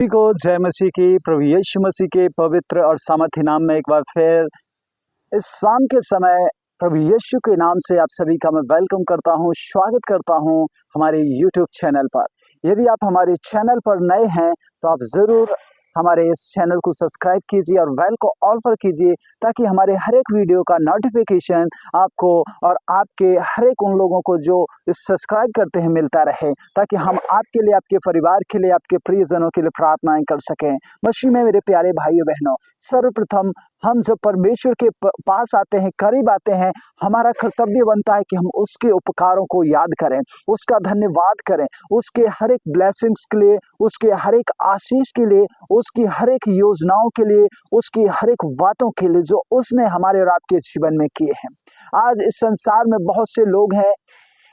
सभी को जय मसीह की। प्रभु यीशु मसीह के पवित्र और सामर्थ्य नाम में एक बार फिर इस शाम के समय प्रभु यीशु के नाम से आप सभी का मैं वेलकम करता हूं, स्वागत करता हूं हमारे यूट्यूब चैनल पर। यदि आप हमारे चैनल पर नए हैं तो आप ज़रूर हमारे इस चैनल को सब्सक्राइब कीजिए और बेल को ऑल पर कीजिए, ताकि हमारे हर एक वीडियो का नोटिफिकेशन आपको और आपके हर एक उन लोगों को जो इस सब्सक्राइब करते हैं मिलता रहे, ताकि हम आपके लिए, आपके परिवार के लिए, आपके प्रियजनों के लिए प्रार्थनाएं कर सकें। मसीह में मेरे प्यारे भाइयों बहनों, सर्वप्रथम हम जब परमेश्वर के पास आते हैं, करीब आते हैं, हमारा कर्तव्य बनता है कि हम उसके उपकारों को याद करें, उसका धन्यवाद करें, उसके हर एक ब्लेसिंग्स के लिए, उसके हर एक आशीष के लिए, उसकी हर एक योजनाओं के लिए, उसकी हर एक बातों के लिए जो उसने हमारे और आपके जीवन में किए हैं। आज इस संसार में बहुत से लोग हैं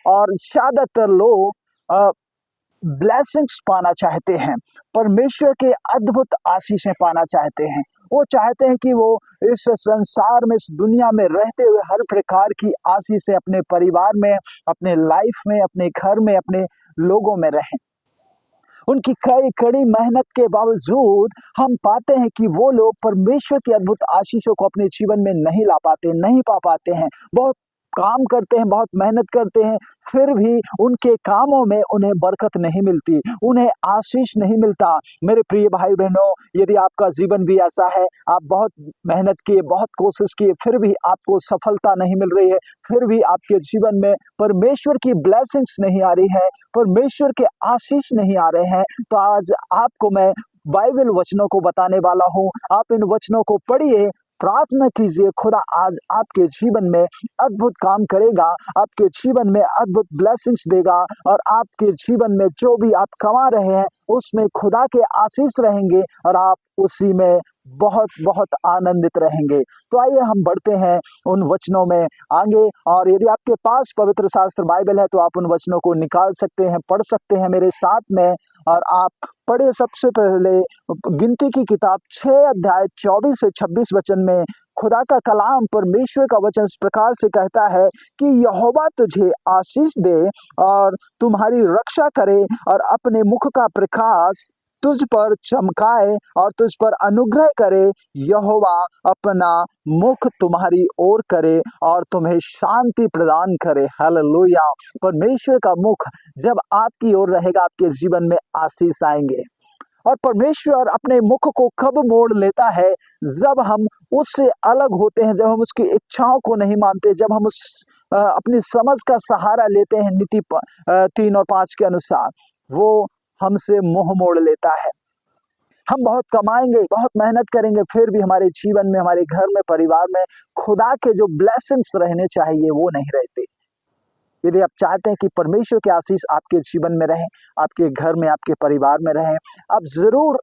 और ज्यादातर लोग ब्लेसिंग्स पाना चाहते हैं, परमेश्वर के अद्भुत आशीषें पाना चाहते हैं। वो चाहते हैं कि वो इस संसार में, इस दुनिया में रहते हुए हर प्रकार की आशीषें अपने परिवार में, अपने लाइफ में, अपने घर में, अपने लोगों में रहें। उनकी कड़ी मेहनत के बावजूद हम पाते हैं कि वो लोग परमेश्वर की अद्भुत आशीषों को अपने जीवन में नहीं ला पाते, नहीं पा पाते हैं। बहुत काम करते हैं, बहुत मेहनत करते हैं, फिर भी उनके कामों में उन्हें बरकत नहीं मिलती, उन्हें आशीष नहीं मिलता। मेरे प्रिय भाई बहनों, यदि आपका जीवन भी ऐसा है, आप बहुत मेहनत किए, बहुत कोशिश किए, फिर भी आपको सफलता नहीं मिल रही है, फिर भी आपके जीवन में परमेश्वर की ब्लेसिंग्स नहीं आ रही है, परमेश्वर के आशीष नहीं आ रहे हैं, तो आज आपको मैं बाइबल वचनों को बताने वाला हूँ। आप इन वचनों को पढ़िए, प्रार्थना कीजिए, खुदा आज आपके जीवन में अद्भुत काम करेगा, आपके जीवन में अद्भुत ब्लेसिंग्स देगा, और आपके जीवन में जो भी आप कमा रहे हैं उसमें खुदा के आशीष रहेंगे और आप उसी में बहुत बहुत आनंदित रहेंगे। तो आइए हम बढ़ते हैं उन वचनों में आगे, और यदि आपके पास पवित्र शास्त्र बाइबल है तो आप उन वचनों को निकाल सकते हैं, पढ़ सकते हैं मेरे साथ में। और आप पढ़े सबसे पहले गिनती की किताब 6 अध्याय 24 से 26 वचन में खुदा का कलाम, परमेश्वर का वचन इस प्रकार से कहता है कि यहोवा तुझे आशीष दे और तुम्हारी रक्षा करे और अपने मुख का प्रकाश तुझ पर चमकाए और तुझ पर अनुग्रह करे। यहोवा अपना मुख तुम्हारी ओर करे और तुम्हें शांति प्रदान करे। हालेलुया। परमेश्वर का मुख जब आपकी ओर रहेगा, आपके जीवन में आशीष आएंगे। और परमेश्वर अपने मुख को कब मोड़ लेता है? जब हम उससे अलग होते हैं, जब हम उसकी इच्छाओं को नहीं मानते, जब हम उस अपनी समझ का सहारा लेते हैं नीति 3 और 5 के अनुसार, वो हमसे मुंह मोड़ लेता है। हम बहुत कमाएंगे, बहुत मेहनत करेंगे, फिर भी हमारे जीवन में, हमारे घर में, परिवार में खुदा के जो ब्लेसिंग्स रहने चाहिए वो नहीं रहते। यदि आप चाहते हैं कि परमेश्वर के आशीष आपके जीवन में रहे, आपके घर में, आपके परिवार में रहे, आप जरूर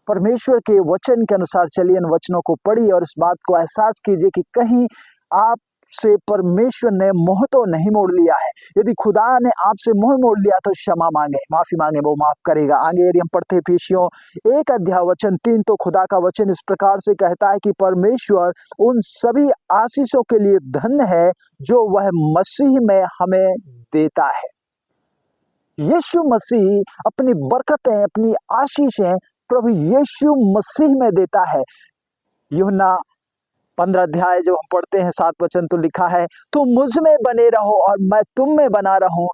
परमेश्वर के वचन के अनुसार चलिए, इन वचनों को पढ़िए और इस बात को एहसास कीजिए कि कहीं आपसे परमेश्वर ने मुंह तो नहीं मोड़ लिया है। यदि खुदा ने आपसे मुंह मोड़ लिया तो क्षमा मांगे, माफी मांगे, वो माफ करेगा। आगे यदि हम पढ़ते एफिसियों 1 अध्याय वचन 3, तो खुदा का वचन इस प्रकार से कहता है कि परमेश्वर उन सभी आशीषों के लिए धन्य है जो वह मसीह में हमें देता है। यीशु मसीह अपनी बरकतें, अपनी आशीषें प्रभु यीशु मसीह में देता है। यूहन्ना 15 अध्याय जब हम पढ़ते हैं 7 वचन, तो लिखा है, तुम मुझ में बने रहो और मैं तुम में बना रहूं,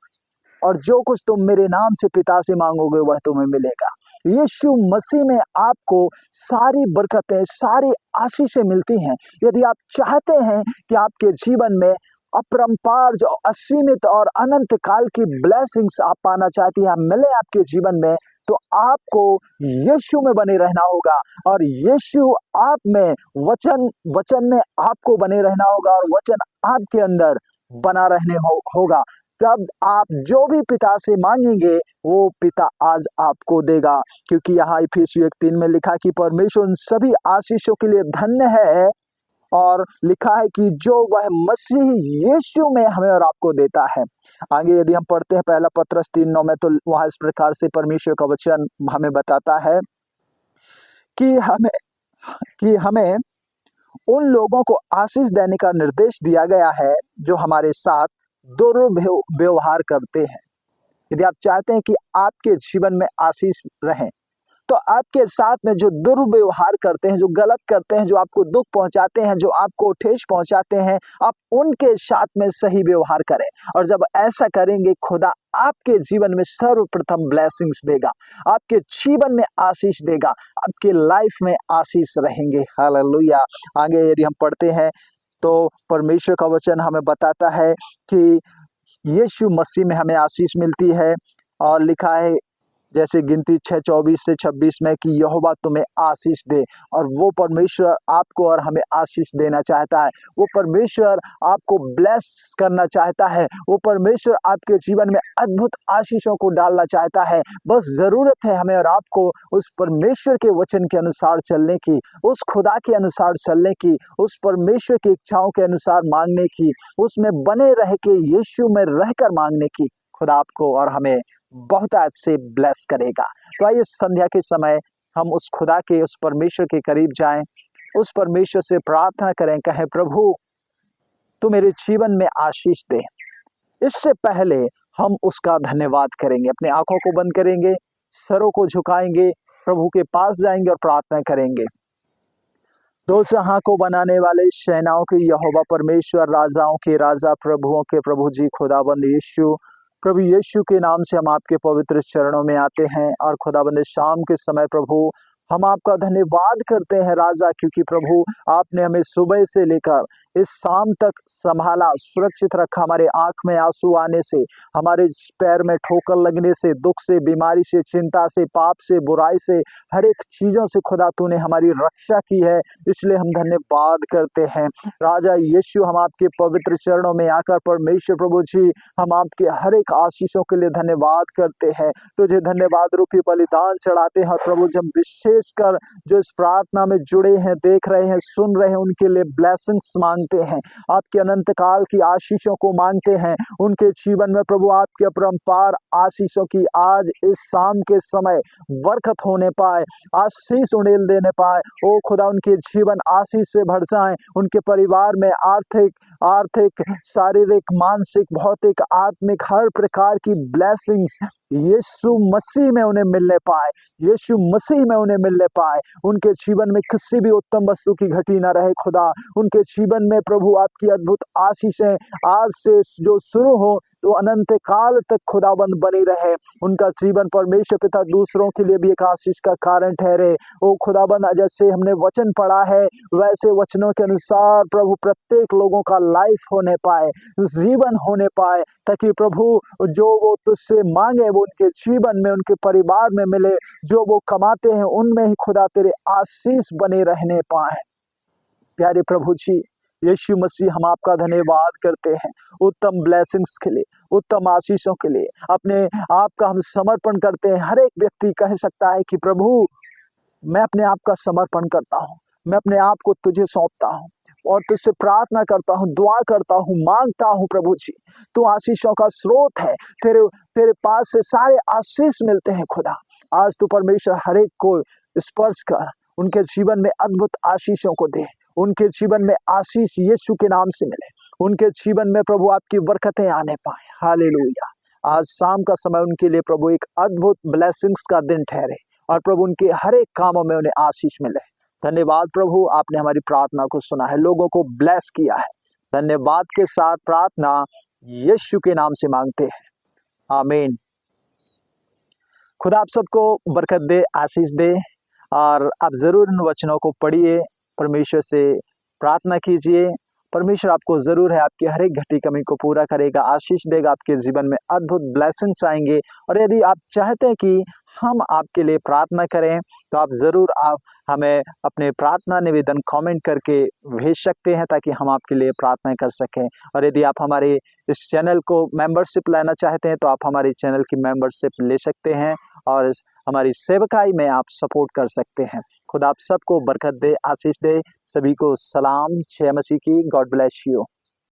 और जो कुछ तुम मेरे नाम से पिता से मांगोगे वह तुम्हें मिलेगा। यीशु मसीह में आपको सारी बरकतें, सारी आशीषें मिलती हैं। यदि आप चाहते हैं कि आपके जीवन में अपरंपार, जो असीमित और अनंत काल की ब्लेसिंग्स आप पाना चाहती हैं, मिले आपके जीवन में, तो आपको यीशु में बने रहना होगा, और यीशु आप में, वचन में आपको बने रहना होगा, और वचन आपके अंदर बना रहने होगा। तब आप जो भी पिता से मांगेंगे वो पिता आज आपको देगा, क्योंकि यहाँ इफिसियों 1:3 में लिखा कि परमेश्वर उन सभी आशीषों के लिए धन्य है, और लिखा है कि जो वह मसीह यीशु में हमें और आपको देता है। आगे यदि हम पढ़ते हैं पहला पत्रस 3:9 में, तो वहां इस प्रकार से परमेश्वर का वचन हमें बताता है कि हमें उन लोगों को आशीष देने का निर्देश दिया गया है जो हमारे साथ दुर्व्यवहार करते हैं। यदि आप चाहते हैं कि आपके जीवन में आशीष रहे, आपके साथ में जो दुर्व्यवहार करते हैं, जो गलत करते हैं, जो आपको दुख पहुंचाते हैं, जो आपको ठेस पहुंचाते हैं, आप उनके साथ में सही व्यवहार करें। और जब ऐसा करेंगे, खुदा आपके जीवन में सर्वप्रथम ब्लेसिंग्स देगा, आपके जीवन में आशीष देगा, आपके लाइफ में आशीष रहेंगे। हालेलुया। आगे यदि हम पढ़ते हैं तो परमेश्वर का वचन हमें बताता है कि यीशु मसीह में हमें आशीष मिलती है, और लिखा है जैसे गिनती 6:24 से 26 में कि यहोवा तुम्हें आशीष दे। और वो परमेश्वर आपको और हमें आशीष देना चाहता है, वो परमेश्वर आपको ब्लेस करना चाहता है, वो परमेश्वर आपके जीवन में अद्भुत आशीषों को डालना चाहता है। बस ज़रूरत है हमें और आपको उस परमेश्वर के वचन के अनुसार चलने की, उस खुदा के अनुसार चलने की, उस परमेश्वर की इच्छाओं के अनुसार मांगने की, उसमें बने रह के यीशु में रहकर मांगने की। खुदा आपको और हमें बहुत आज से ब्लेस करेगा। तो आइए संध्या के समय हम उस खुदा के, उस परमेश्वर के करीब जाएं, उस परमेश्वर से प्रार्थना करें, कहें प्रभु तू मेरे जीवन में आशीष दे। इससे पहले हम उसका धन्यवाद करेंगे, अपने आंखों को बंद करेंगे, सरों को झुकाएंगे, प्रभु के पास जाएंगे और प्रार्थना करेंगे। दो जहां को बनाने वाले, सेनाओं के यहोवा परमेश्वर, राजाओं के राजा, प्रभुओं के प्रभु जी खुदाबंद यीशु, प्रभु यीशु के नाम से हम आपके पवित्र चरणों में आते हैं। और खुदाबंद शाम के समय प्रभु हम आपका धन्यवाद करते हैं राजा, क्योंकि प्रभु आपने हमें सुबह से लेकर इस शाम तक संभाला, सुरक्षित रखा। हमारे आंख में आंसू आने से, हमारे पैर में ठोकर लगने से, दुख से, बीमारी से, चिंता से, पाप से, बुराई से, हर एक चीजों से खुदा तूने हमारी रक्षा की है, इसलिए हम धन्यवाद करते हैं राजा यीशु। हम आपके पवित्र चरणों में आकर परमेश्वर प्रभु जी हम आपके हर एक आशीषों के लिए धन्यवाद करते हैं, तुझे धन्यवाद रूपी बलिदान चढ़ाते हैं। और प्रभु जब विशेषकर जो इस प्रार्थना में जुड़े हैं, देख रहे हैं, सुन रहे हैं, उनके लिए ब्लेसिंग्स मांगते हैं, आपके अनंत काल की आशीषों को मांगते हैं, उनके जीवन में प्रभु आपके अपरंपार आशीषों की आज इस शाम के समय बरकत होने पाए, आशीष उड़ेल देने पाए। ओ खुदा उनके जीवन आशीष से भर जाए, उनके परिवार में आर्थिक शारीरिक मानसिक भौतिक आत्मिक हर प्रकार की ब्लेसिंग्स यीशु मसीह में उन्हें मिलने पाए, यीशु मसीह में उन्हें मिलने पाए। उनके जीवन में किसी भी उत्तम वस्तु की घटी न रहे खुदा, उनके जीवन में प्रभु आपकी अद्भुत आशीषें आज से जो शुरू हो तो अनंत काल तक खुदाबंद बनी रहे। उनका जीवन परमेश्वर पिता दूसरों के लिए भी एक आशीष का कारण ठहरे। ओ खुदाबंद जैसे हमने वचन पढ़ा है वैसे वचनों के अनुसार प्रभु प्रत्येक लोगों का लाइफ होने पाए, जीवन होने पाए, ताकि प्रभु जो वो तुझसे मांगे वो उनके जीवन में, उनके परिवार में मिले, जो वो कमाते हैं उनमें ही खुदा तेरे आशीष बने रहने पाए। प्यारे प्रभु जी यीशु मसीह हम आपका धन्यवाद करते हैं उत्तम ब्लेसिंग्स के लिए, उत्तम आशीषों के लिए। अपने आप का हम समर्पण करते हैं। हर एक व्यक्ति कह सकता है कि प्रभु मैं अपने आप का समर्पण करता हूँ, मैं अपने आप को तुझे सौंपता हूँ और तुझसे प्रार्थना करता हूँ, दुआ करता हूँ, मांगता हूँ। प्रभु जी तू आशीषों का स्रोत है, तेरे पास से सारे आशीष मिलते हैं खुदा। आज तू परमेश्वर हर एक को स्पर्श कर, उनके जीवन में अद्भुत आशीषों को दे, उनके जीवन में आशीष यीशु के नाम से मिले, उनके जीवन में प्रभु आपकी बरकतें आने पाए। हालेलुया। आज शाम का समय उनके लिए प्रभु एक अद्भुत ब्लेसिंग्स का दिन ठहरे और प्रभु उनके हर एक कामों में उन्हें आशीष मिले। धन्यवाद प्रभु, आपने हमारी प्रार्थना को सुना है, लोगों को ब्लेस किया है। धन्यवाद के साथ प्रार्थना यीशु के नाम से मांगते हैं, आमीन। खुदा आप सबको बरकत दे, आशीष दे, और आप ज़रूर इन वचनों को पढ़िए, परमेश्वर से प्रार्थना कीजिए। परमेश्वर आपको ज़रूर है आपकी हर एक घटी कमी को पूरा करेगा, आशीष देगा, आपके जीवन में अद्भुत ब्लेसिंग्स आएंगे। और यदि आप चाहते हैं कि हम आपके लिए प्रार्थना करें तो आप ज़रूर हमें अपने प्रार्थना निवेदन कमेंट करके भेज सकते हैं, ताकि हम आपके लिए प्रार्थना कर सकें। और यदि आप हमारे इस चैनल को मेंबरशिप लेना चाहते हैं तो आप हमारे चैनल की मेंबरशिप ले सकते हैं और हमारी सेवकाई में आप सपोर्ट कर सकते हैं। खुदा आप सबको बरकत दे, आशीष दे। सभी को सलाम, जय मसीह की। God bless you.